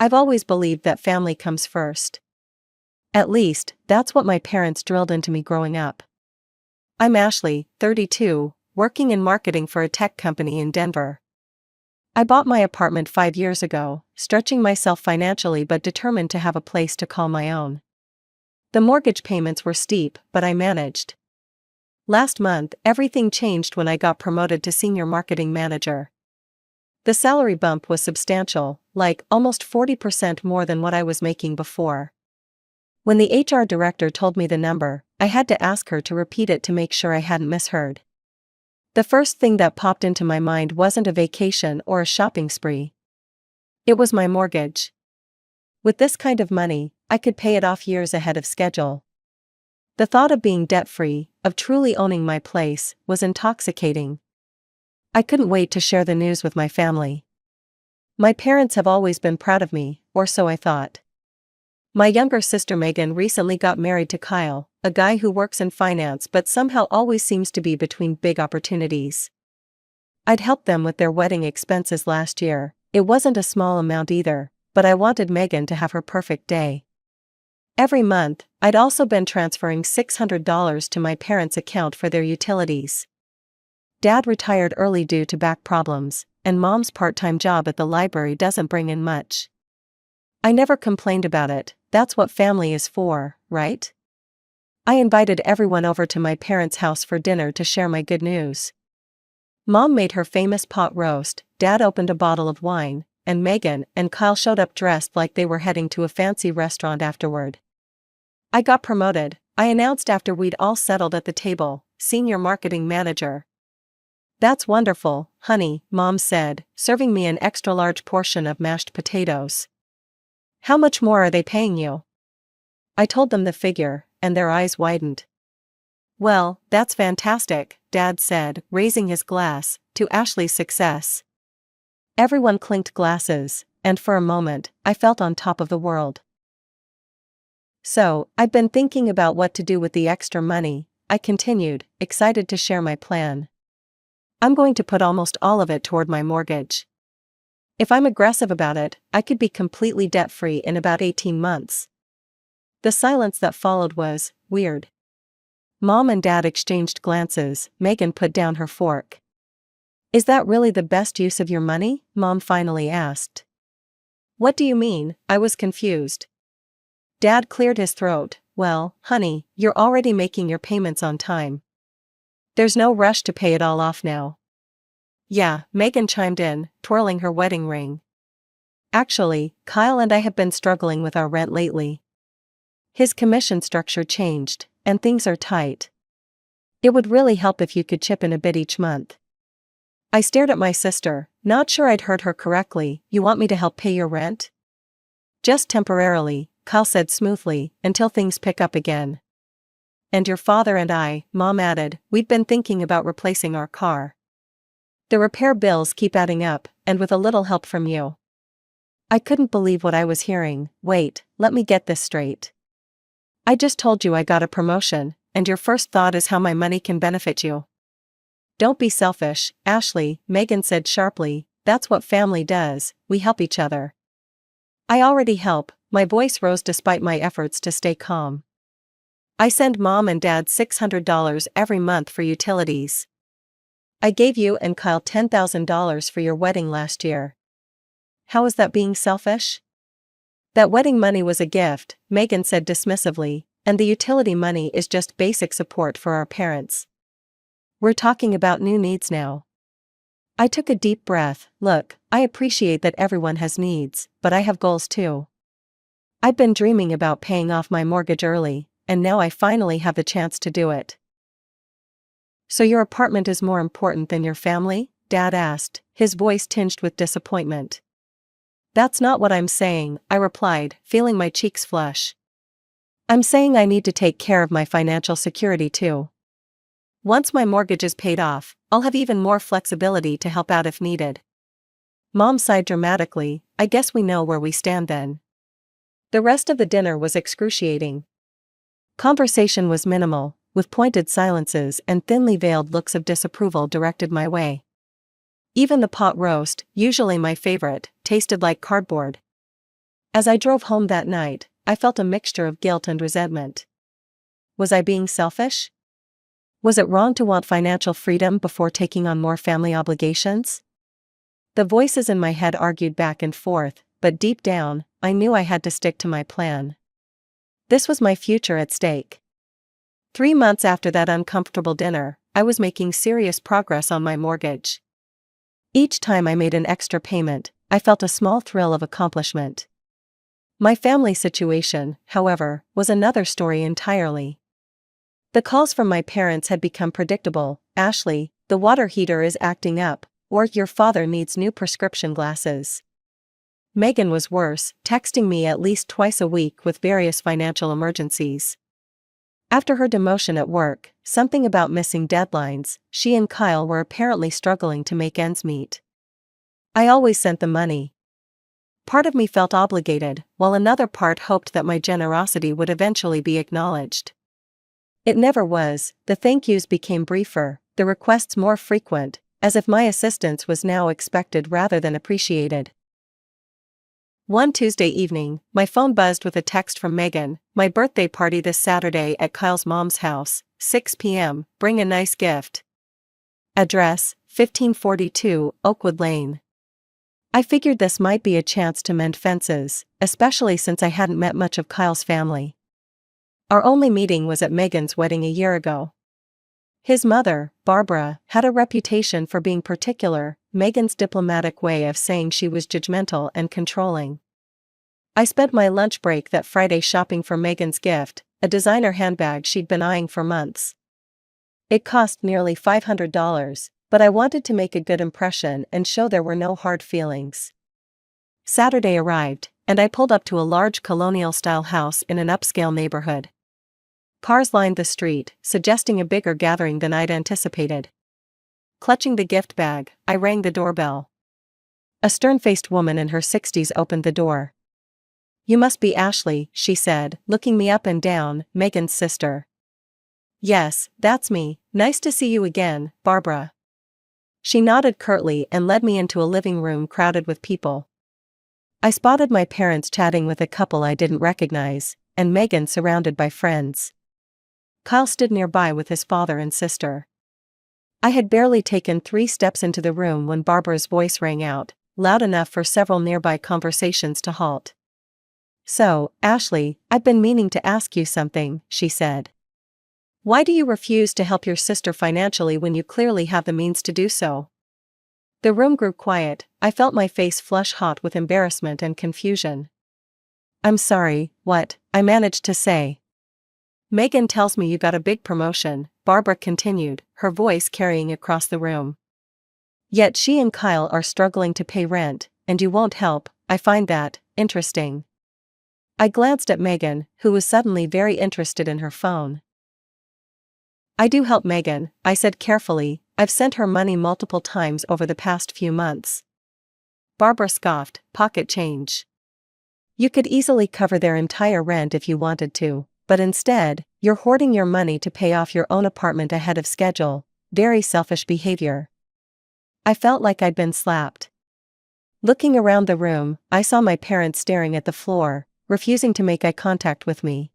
I've always believed that family comes first. At least, that's what my parents drilled into me growing up. I'm Ashley, 32, working in marketing for a tech company in Denver. I bought my apartment 5 years ago, stretching myself financially but determined to have a place to call my own. The mortgage payments were steep, but I managed. Last month, everything changed when I got promoted to senior marketing manager. The salary bump was substantial, like almost 40% more than what I was making before. When the HR director told me the number, I had to ask her to repeat it to make sure I hadn't misheard. The first thing that popped into my mind wasn't a vacation or a shopping spree. It was my mortgage. With this kind of money, I could pay it off years ahead of schedule. The thought of being debt-free, of truly owning my place, was intoxicating. I couldn't wait to share the news with my family. My parents have always been proud of me, or so I thought. My younger sister Megan recently got married to Kyle, a guy who works in finance but somehow always seems to be between big opportunities. I'd helped them with their wedding expenses last year. It wasn't a small amount either, but I wanted Megan to have her perfect day. Every month, I'd also been transferring $600 to my parents' account for their utilities. Dad retired early due to back problems, and Mom's part-time job at the library doesn't bring in much. I never complained about it. That's what family is for, right? I invited everyone over to my parents' house for dinner to share my good news. Mom made her famous pot roast, Dad opened a bottle of wine, and Megan and Kyle showed up dressed like they were heading to a fancy restaurant afterward. I got promoted, I announced after we'd all settled at the table, senior marketing manager. That's wonderful, honey, Mom said, serving me an extra-large portion of mashed potatoes. How much more are they paying you? I told them the figure, and their eyes widened. Well, that's fantastic, Dad said, raising his glass, to Ashley's success. Everyone clinked glasses, and for a moment, I felt on top of the world. So, I've been thinking about what to do with the extra money, I continued, excited to share my plan. I'm going to put almost all of it toward my mortgage. If I'm aggressive about it, I could be completely debt-free in about 18 months. The silence that followed was weird. Mom and Dad exchanged glances. Megan put down her fork. Is that really the best use of your money? Mom finally asked. What do you mean? I was confused. Dad cleared his throat. Well, honey, you're already making your payments on time. There's no rush to pay it all off now. Yeah, Megan chimed in, twirling her wedding ring. Actually, Kyle and I have been struggling with our rent lately. His commission structure changed, and things are tight. It would really help if you could chip in a bit each month. I stared at my sister, not sure I'd heard her correctly. You want me to help pay your rent? Just temporarily, Kyle said smoothly, until things pick up again. And your father and I, Mom added, we'd been thinking about replacing our car. The repair bills keep adding up, and with a little help from you. I couldn't believe what I was hearing. Wait, let me get this straight. I just told you I got a promotion, and your first thought is how my money can benefit you. Don't be selfish, Ashley, Megan said sharply, that's what family does, we help each other. I already help, my voice rose despite my efforts to stay calm. I send Mom and Dad $600 every month for utilities. I gave you and Kyle $10,000 for your wedding last year. How is that being selfish? That wedding money was a gift, Megan said dismissively, and the utility money is just basic support for our parents. We're talking about new needs now. I took a deep breath. Look, I appreciate that everyone has needs, but I have goals too. I've been dreaming about paying off my mortgage early, and now I finally have the chance to do it. So your apartment is more important than your family? Dad asked, his voice tinged with disappointment. That's not what I'm saying, I replied, feeling my cheeks flush. I'm saying I need to take care of my financial security too. Once my mortgage is paid off, I'll have even more flexibility to help out if needed. Mom sighed dramatically. I guess we know where we stand then. The rest of the dinner was excruciating. Conversation was minimal, with pointed silences and thinly veiled looks of disapproval directed my way. Even the pot roast, usually my favorite, tasted like cardboard. As I drove home that night, I felt a mixture of guilt and resentment. Was I being selfish? Was it wrong to want financial freedom before taking on more family obligations? The voices in my head argued back and forth, but deep down, I knew I had to stick to my plan. This was my future at stake. 3 months after that uncomfortable dinner, I was making serious progress on my mortgage. Each time I made an extra payment, I felt a small thrill of accomplishment. My family situation, however, was another story entirely. The calls from my parents had become predictable. Ashley, the water heater is acting up, or your father needs new prescription glasses. Megan was worse, texting me at least twice a week with various financial emergencies. After her demotion at work, something about missing deadlines, she and Kyle were apparently struggling to make ends meet. I always sent the money. Part of me felt obligated, while another part hoped that my generosity would eventually be acknowledged. It never was. The thank yous became briefer, the requests more frequent, as if my assistance was now expected rather than appreciated. One Tuesday evening, my phone buzzed with a text from Megan. My birthday party this Saturday at Kyle's mom's house, 6 p.m., bring a nice gift. Address, 1542, Oakwood Lane. I figured this might be a chance to mend fences, especially since I hadn't met much of Kyle's family. Our only meeting was at Megan's wedding a year ago. His mother, Barbara, had a reputation for being particular, Megan's diplomatic way of saying she was judgmental and controlling. I spent my lunch break that Friday shopping for Megan's gift, a designer handbag she'd been eyeing for months. It cost nearly $500, but I wanted to make a good impression and show there were no hard feelings. Saturday arrived, and I pulled up to a large colonial-style house in an upscale neighborhood. Cars lined the street, suggesting a bigger gathering than I'd anticipated. Clutching the gift bag, I rang the doorbell. A stern-faced woman in her 60s opened the door. "You must be Ashley," she said, looking me up and down, Megan's sister. "Yes, that's me, nice to see you again, Barbara." She nodded curtly and led me into a living room crowded with people. I spotted my parents chatting with a couple I didn't recognize, and Megan surrounded by friends. Kyle stood nearby with his father and sister. I had barely taken 3 steps into the room when Barbara's voice rang out, loud enough for several nearby conversations to halt. "So, Ashley, I've been meaning to ask you something," she said. "Why do you refuse to help your sister financially when you clearly have the means to do so?" The room grew quiet. I felt my face flush hot with embarrassment and confusion. "I'm sorry, what?" I managed to say. "Megan tells me you got a big promotion," Barbara continued, her voice carrying across the room. "Yet she and Kyle are struggling to pay rent, and you won't help. I find that interesting." I glanced at Megan, who was suddenly very interested in her phone. "I do help Megan," I said carefully. "I've sent her money multiple times over the past few months." Barbara scoffed, "Pocket change. You could easily cover their entire rent if you wanted to. But instead, you're hoarding your money to pay off your own apartment ahead of schedule. Very selfish behavior." I felt like I'd been slapped. Looking around the room, I saw my parents staring at the floor, refusing to make eye contact with me.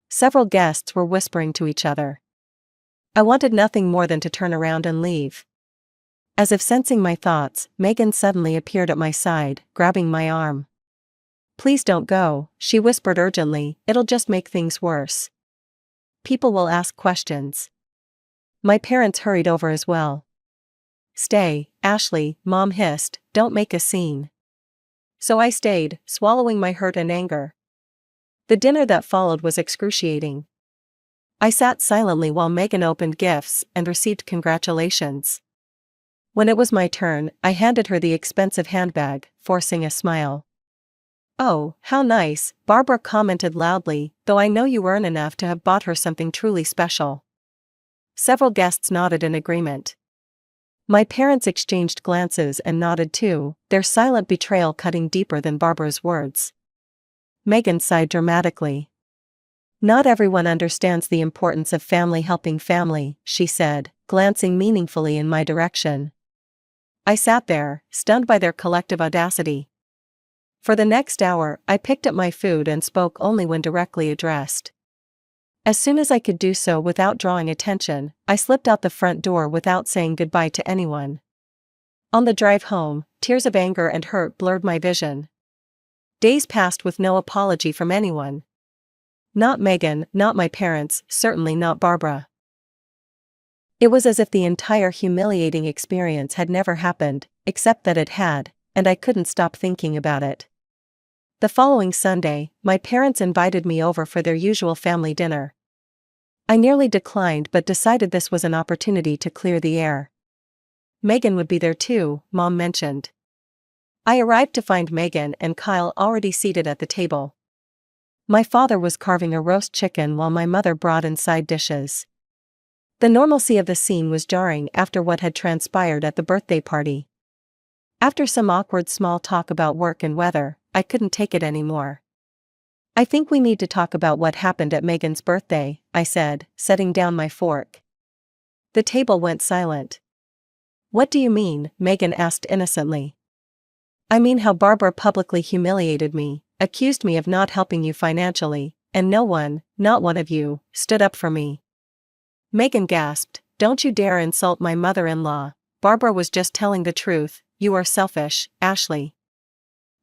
Several guests were whispering to each other. I wanted nothing more than to turn around and leave. As if sensing my thoughts, Megan suddenly appeared at my side, grabbing my arm. "Please don't go," she whispered urgently, "it'll just make things worse. People will ask questions." My parents hurried over as well. "Stay, Ashley," Mom hissed, "don't make a scene." So I stayed, swallowing my hurt and anger. The dinner that followed was excruciating. I sat silently while Megan opened gifts and received congratulations. When it was my turn, I handed her the expensive handbag, forcing a smile. "Oh, how nice," Barbara commented loudly, "though I know you earn enough to have bought her something truly special." Several guests nodded in agreement. My parents exchanged glances and nodded too, their silent betrayal cutting deeper than Barbara's words. Megan sighed dramatically. "Not everyone understands the importance of family helping family," she said, glancing meaningfully in my direction. I sat there, stunned by their collective audacity. For the next hour, I picked up my food and spoke only when directly addressed. As soon as I could do so without drawing attention, I slipped out the front door without saying goodbye to anyone. On the drive home, tears of anger and hurt blurred my vision. Days passed with no apology from anyone. Not Megan, not my parents, certainly not Barbara. It was as if the entire humiliating experience had never happened, except that it had, and I couldn't stop thinking about it. The following Sunday, my parents invited me over for their usual family dinner. I nearly declined but decided this was an opportunity to clear the air. Megan would be there too, Mom mentioned. I arrived to find Megan and Kyle already seated at the table. My father was carving a roast chicken while my mother brought in side dishes. The normalcy of the scene was jarring after what had transpired at the birthday party. After some awkward small talk about work and weather, I couldn't take it anymore. "I think we need to talk about what happened at Megan's birthday," I said, setting down my fork. The table went silent. "What do you mean?" Megan asked innocently. "I mean how Barbara publicly humiliated me, accused me of not helping you financially, and no one, not one of you, stood up for me." Megan gasped, "Don't you dare insult my mother-in-law. Barbara was just telling the truth. You are selfish, Ashley."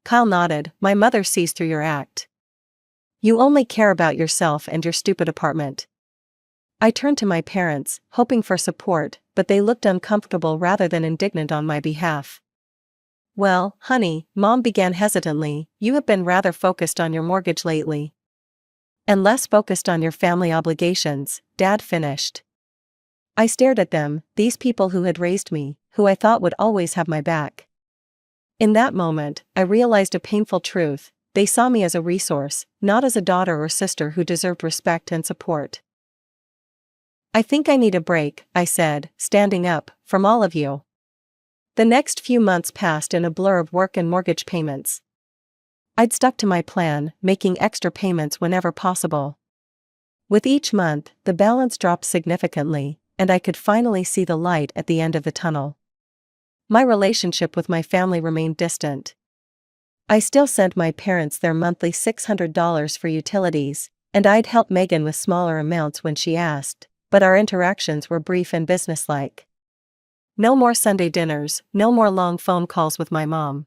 Kyle nodded, "My mother sees through your act. You only care about yourself and your stupid apartment." I turned to my parents, hoping for support, but they looked uncomfortable rather than indignant on my behalf. "Well, honey," Mom began hesitantly, "you have been rather focused on your mortgage lately. And less focused on your family obligations," Dad finished. I stared at them, these people who had raised me, who I thought would always have my back. In that moment, I realized a painful truth: they saw me as a resource, not as a daughter or sister who deserved respect and support. "I think I need a break," I said, standing up, "from all of you." The next few months passed in a blur of work and mortgage payments. I'd stuck to my plan, making extra payments whenever possible. With each month, the balance dropped significantly, and I could finally see the light at the end of the tunnel. My relationship with my family remained distant. I still sent my parents their monthly $600 for utilities, and I'd help Megan with smaller amounts when she asked, but our interactions were brief and businesslike. No more Sunday dinners, no more long phone calls with my mom.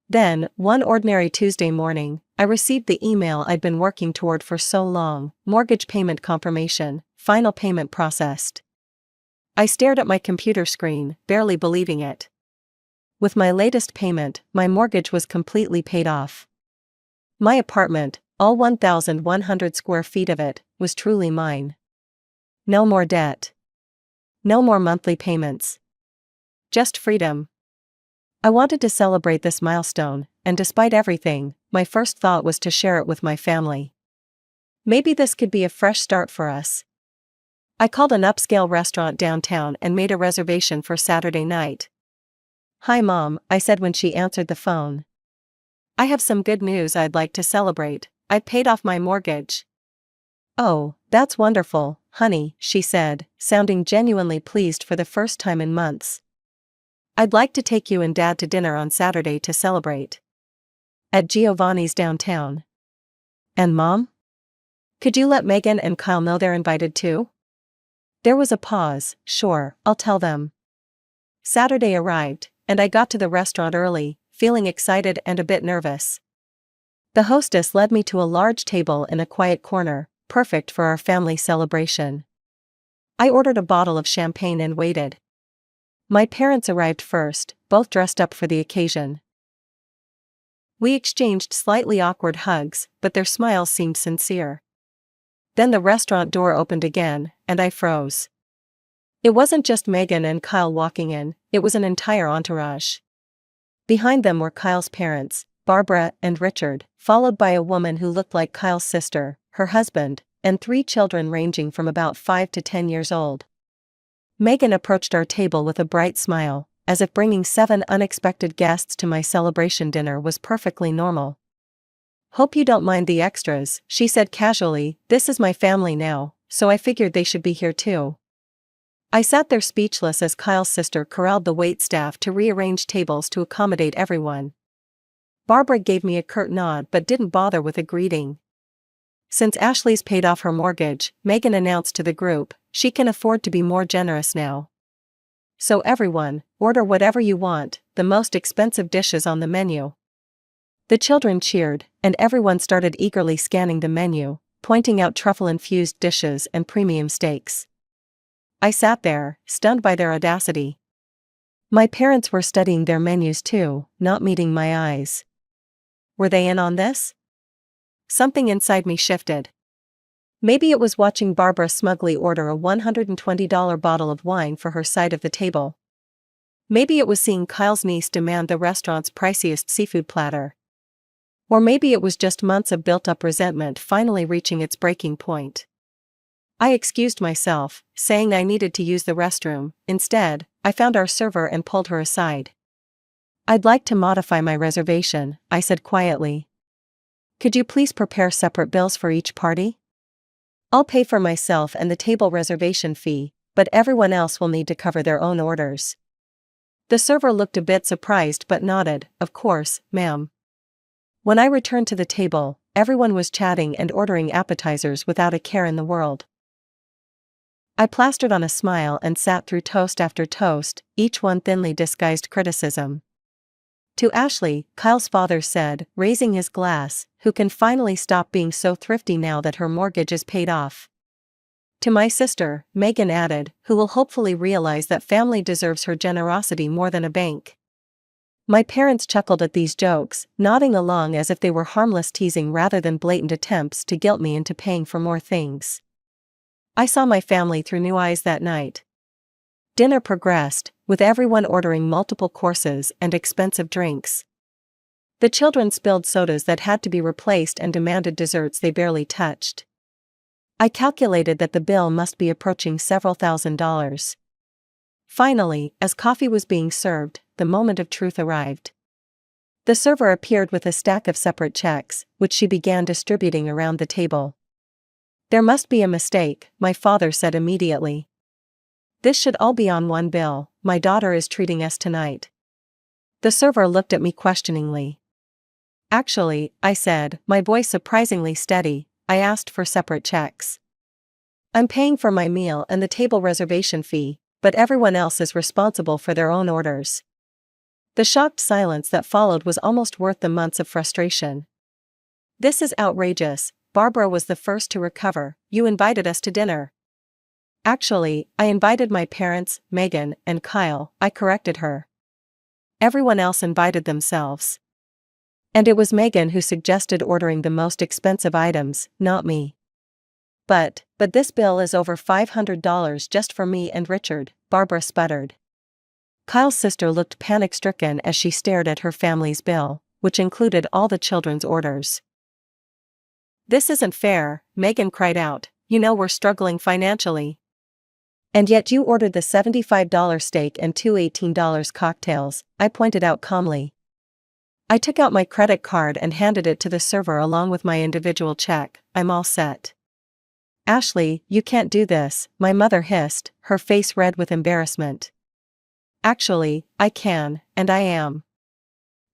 Then, one ordinary Tuesday morning, I received the email I'd been working toward for so long: mortgage payment confirmation, final payment processed. I stared at my computer screen, barely believing it. With my latest payment, my mortgage was completely paid off. My apartment, all 1,100 square feet of it, was truly mine. No more debt. No more monthly payments. Just freedom. I wanted to celebrate this milestone, and despite everything, my first thought was to share it with my family. Maybe this could be a fresh start for us. I called an upscale restaurant downtown and made a reservation for Saturday night. "Hi Mom," I said when she answered the phone. "I have some good news I'd like to celebrate. I've paid off my mortgage." "Oh, that's wonderful, honey," she said, sounding genuinely pleased for the first time in months. "I'd like to take you and Dad to dinner on Saturday to celebrate. At Giovanni's downtown." "And Mom? Could you let Megan and Kyle know they're invited too?" There was a pause. "Sure, I'll tell them." Saturday arrived, and I got to the restaurant early, feeling excited and a bit nervous. The hostess led me to a large table in a quiet corner, perfect for our family celebration. I ordered a bottle of champagne and waited. My parents arrived first, both dressed up for the occasion. We exchanged slightly awkward hugs, but their smiles seemed sincere. Then the restaurant door opened again, and I froze. It wasn't just Megan and Kyle walking in, it was an entire entourage. Behind them were Kyle's parents, Barbara and Richard, followed by a woman who looked like Kyle's sister, her husband, and 3 children ranging from about 5 to 10 years old. Megan approached our table with a bright smile, as if bringing 7 unexpected guests to my celebration dinner was perfectly normal. "Hope you don't mind the extras," she said casually. "This is my family now, so I figured they should be here too." I sat there speechless as Kyle's sister corralled the waitstaff to rearrange tables to accommodate everyone. Barbara gave me a curt nod but didn't bother with a greeting. Since Ashley's paid off her mortgage, Megan announced to the group, she can afford to be more generous now. So everyone, order whatever you want, the most expensive dishes on the menu. The children cheered, and everyone started eagerly scanning the menu, pointing out truffle-infused dishes and premium steaks. I sat there, stunned by their audacity. My parents were studying their menus too, not meeting my eyes. Were they in on this? Something inside me shifted. Maybe it was watching Barbara smugly order a $120 bottle of wine for her side of the table. Maybe it was seeing Kyle's niece demand the restaurant's priciest seafood platter. Or maybe it was just months of built-up resentment finally reaching its breaking point. I excused myself, saying I needed to use the restroom. Instead, I found our server and pulled her aside. I'd like to modify my reservation, I said quietly. Could you please prepare separate bills for each party? I'll pay for myself and the table reservation fee, but everyone else will need to cover their own orders. The server looked a bit surprised but nodded, of course, ma'am. When I returned to the table, everyone was chatting and ordering appetizers without a care in the world. I plastered on a smile and sat through toast after toast, each one thinly disguised criticism. To Ashley, Kyle's father said, raising his glass, who can finally stop being so thrifty now that her mortgage is paid off. To my sister, Megan added, who will hopefully realize that family deserves her generosity more than a bank. My parents chuckled at these jokes, nodding along as if they were harmless teasing rather than blatant attempts to guilt me into paying for more things. I saw my family through new eyes that night. Dinner progressed, with everyone ordering multiple courses and expensive drinks. The children spilled sodas that had to be replaced and demanded desserts they barely touched. I calculated that the bill must be approaching several $1,000s. Finally, as coffee was being served, the moment of truth arrived. The server appeared with a stack of separate checks, which she began distributing around the table. There must be a mistake, my father said immediately. This should all be on one bill, my daughter is treating us tonight. The server looked at me questioningly. Actually, I said, my voice surprisingly steady, I asked for separate checks. I'm paying for my meal and the table reservation fee, but everyone else is responsible for their own orders. The shocked silence that followed was almost worth the months of frustration. This is outrageous, Barbara was the first to recover, you invited us to dinner. Actually, I invited my parents, Megan, and Kyle, I corrected her. Everyone else invited themselves. And it was Megan who suggested ordering the most expensive items, not me. But this bill is over $500 just for me and Richard, Barbara sputtered. Kyle's sister looked panic-stricken as she stared at her family's bill, which included all the children's orders. This isn't fair, Megan cried out, you know we're struggling financially. And yet you ordered the $75 steak and two $18 cocktails, I pointed out calmly. I took out my credit card and handed it to the server along with my individual check, I'm all set. Ashley, you can't do this, my mother hissed, her face red with embarrassment. Actually, I can, and I am.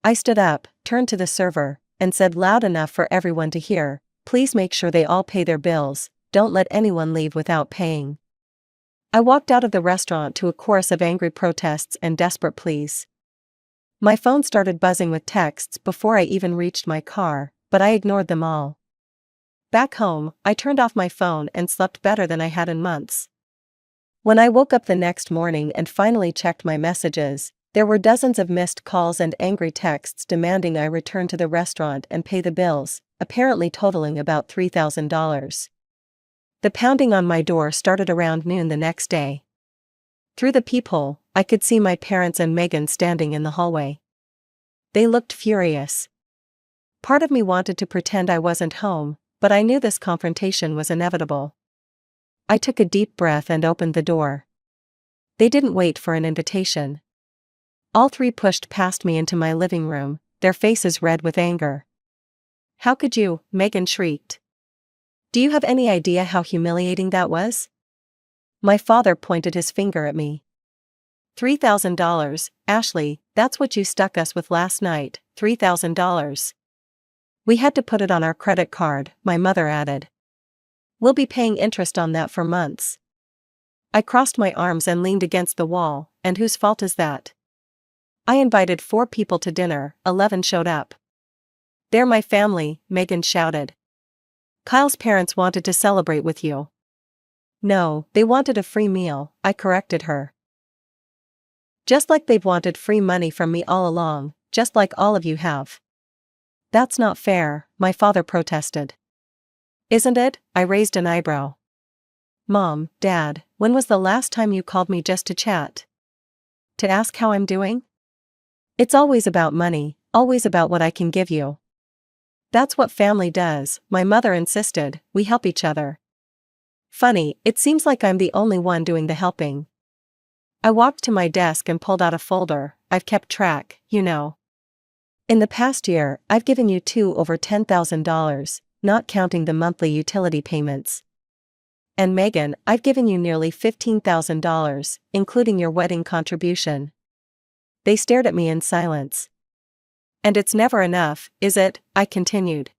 I stood up, turned to the server, and said loud enough for everyone to hear, please make sure they all pay their bills, don't let anyone leave without paying. I walked out of the restaurant to a chorus of angry protests and desperate pleas. My phone started buzzing with texts before I even reached my car, but I ignored them all. Back home, I turned off my phone and slept better than I had in months. When I woke up the next morning and finally checked my messages, there were dozens of missed calls and angry texts demanding I return to the restaurant and pay the bills, apparently totaling about $3,000. The pounding on my door started around noon the next day. Through the peephole, I could see my parents and Megan standing in the hallway. They looked furious. Part of me wanted to pretend I wasn't home, but I knew this confrontation was inevitable. I took a deep breath and opened the door. They didn't wait for an invitation. All three pushed past me into my living room, their faces red with anger. How could you? Megan shrieked. Do you have any idea how humiliating that was? My father pointed his finger at me. $3,000, Ashley, that's what you stuck us with last night, $3,000. We had to put it on our credit card, my mother added. We'll be paying interest on that for months. I crossed my arms and leaned against the wall, and whose fault is that? I invited 4 people to dinner, 11 showed up. They're my family, Megan shouted. Kyle's parents wanted to celebrate with you. No, they wanted a free meal, I corrected her. Just like they've wanted free money from me all along, just like all of you have. That's not fair, my father protested. Isn't it? I raised an eyebrow. Mom, Dad, when was the last time you called me just to chat? To ask how I'm doing? It's always about money, always about what I can give you. That's what family does, my mother insisted, we help each other. Funny, it seems like I'm the only one doing the helping. I walked to my desk and pulled out a folder. I've kept track, you know. In the past year, I've given you 2 over $10,000, not counting the monthly utility payments. And Megan, I've given you nearly $15,000, including your wedding contribution. They stared at me in silence. And it's never enough, is it? I continued.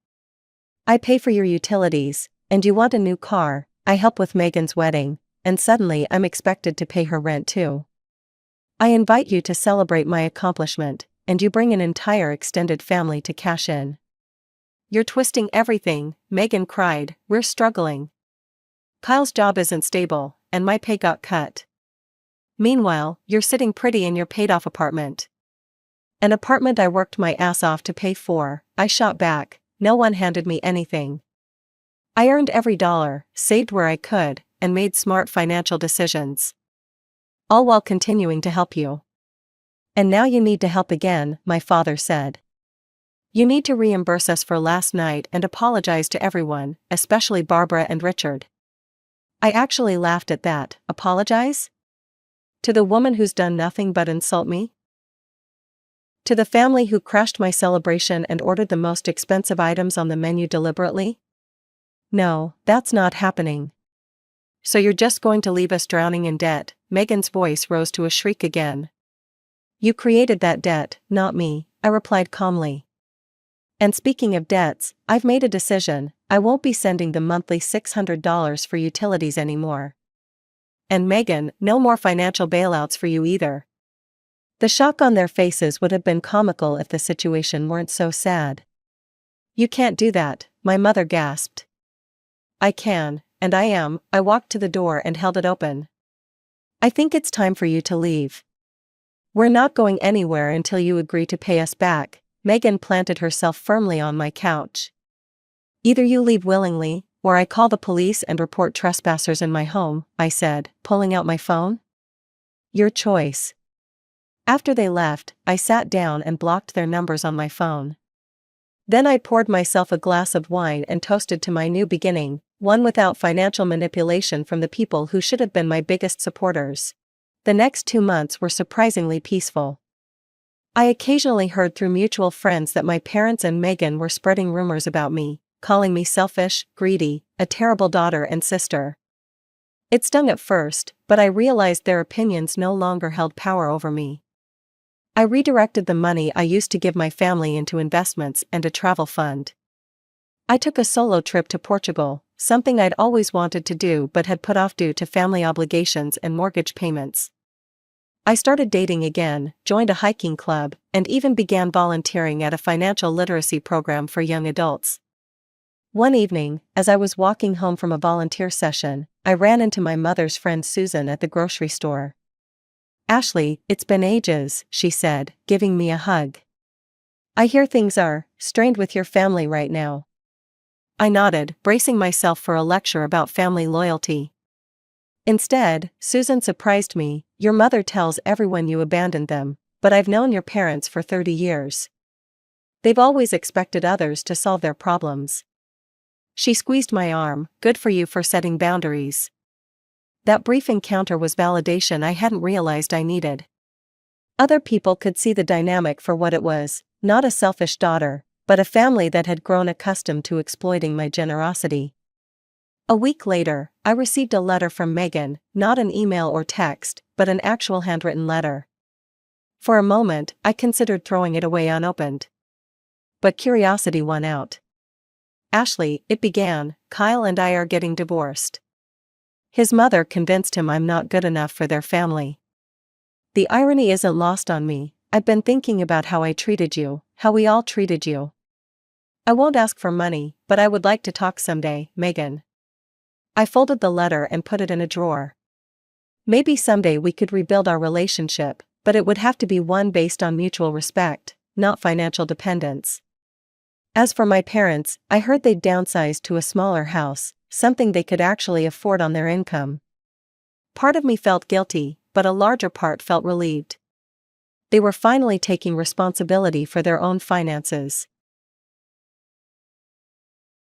I pay for your utilities, and you want a new car, I help with Megan's wedding, and suddenly I'm expected to pay her rent too. I invite you to celebrate my accomplishment, and you bring an entire extended family to cash in. You're twisting everything, Megan cried, we're struggling. Kyle's job isn't stable, and my pay got cut. Meanwhile, you're sitting pretty in your paid-off apartment. An apartment I worked my ass off to pay for, I shot back, no one handed me anything. I earned every dollar, saved where I could, and made smart financial decisions. All while continuing to help you. And now you need to help again, my father said. You need to reimburse us for last night and apologize to everyone, especially Barbara and Richard. I actually laughed at that. Apologize? To the woman who's done nothing but insult me? To the family who crashed my celebration and ordered the most expensive items on the menu deliberately? No, that's not happening. So you're just going to leave us drowning in debt? Megan's voice rose to a shriek again. You created that debt, not me, I replied calmly. And speaking of debts, I've made a decision, I won't be sending the monthly $600 for utilities anymore. And Megan, no more financial bailouts for you either. The shock on their faces would have been comical if the situation weren't so sad. You can't do that, my mother gasped. I can, and I am. I walked to the door and held it open. I think it's time for you to leave. We're not going anywhere until you agree to pay us back. Megan planted herself firmly on my couch. Either you leave willingly, or I call the police and report trespassers in my home, I said, pulling out my phone. Your choice. After they left, I sat down and blocked their numbers on my phone. Then I poured myself a glass of wine and toasted to my new beginning, one without financial manipulation from the people who should have been my biggest supporters. The next 2 months were surprisingly peaceful. I occasionally heard through mutual friends that my parents and Megan were spreading rumors about me, calling me selfish, greedy, a terrible daughter and sister. It stung at first, but I realized their opinions no longer held power over me. I redirected the money I used to give my family into investments and a travel fund. I took a solo trip to Portugal, something I'd always wanted to do but had put off due to family obligations and mortgage payments. I started dating again, joined a hiking club, and even began volunteering at a financial literacy program for young adults. One evening, as I was walking home from a volunteer session, I ran into my mother's friend Susan at the grocery store. Ashley, it's been ages, she said, giving me a hug. I hear things are strained with your family right now. I nodded, bracing myself for a lecture about family loyalty. Instead, Susan surprised me. Your mother tells everyone you abandoned them, but I've known your parents for 30 years. They've always expected others to solve their problems. She squeezed my arm. Good for you for setting boundaries. That brief encounter was validation I hadn't realized I needed. Other people could see the dynamic for what it was, not a selfish daughter, but a family that had grown accustomed to exploiting my generosity. A week later, I received a letter from Megan, not an email or text, but an actual handwritten letter. For a moment, I considered throwing it away unopened. but curiosity won out. "Ashley," it began, "Kyle and I are getting divorced. His mother convinced him I'm not good enough for their family. The irony isn't lost on me. I've been thinking about how I treated you, how we all treated you. I won't ask for money, but I would like to talk someday, Megan." I folded the letter and put it in a drawer. Maybe someday we could rebuild our relationship, but it would have to be one based on mutual respect, not financial dependence. As for my parents, I heard they'd downsized to a smaller house, something they could actually afford on their income. Part of me felt guilty, but a larger part felt relieved. They were finally taking responsibility for their own finances.